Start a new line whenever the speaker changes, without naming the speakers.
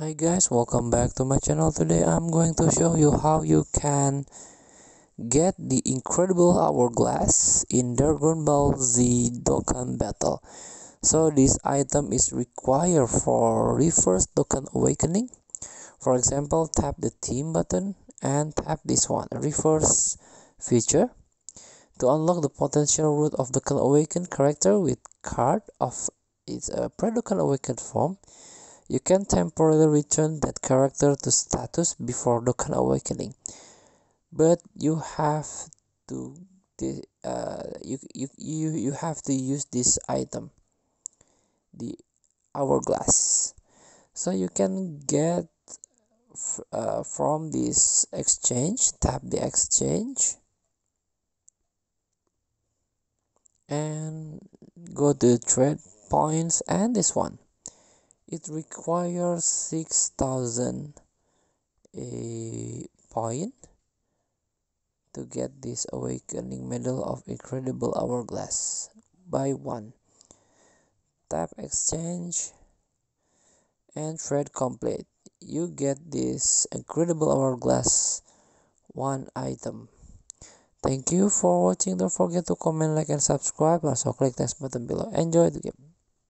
Hi guys, welcome back to my channel. Today I'm going to show you how you can get the incredible hourglass in Dragon Ball Z Dokkan battle. So this item is required for reverse Dokkan awakening. For example, tap the team button and tap this one, reverse feature, to unlock the potential root of Dokkan awakened character with card of its pre-Dokkan awakened form. You can temporarily return that character to status before Dokkan Awakening, but you have to you have to use this item, the hourglass. So you can get from this exchange. Tap the exchange and go to trade points, and this one. It requires 6,000 a point to get this awakening medal of incredible hourglass. Buy one, tap exchange and trade complete. You get this incredible hourglass one item. Thank you for watching. Don't forget to comment, like, and subscribe. Also click the button below. Enjoy the game.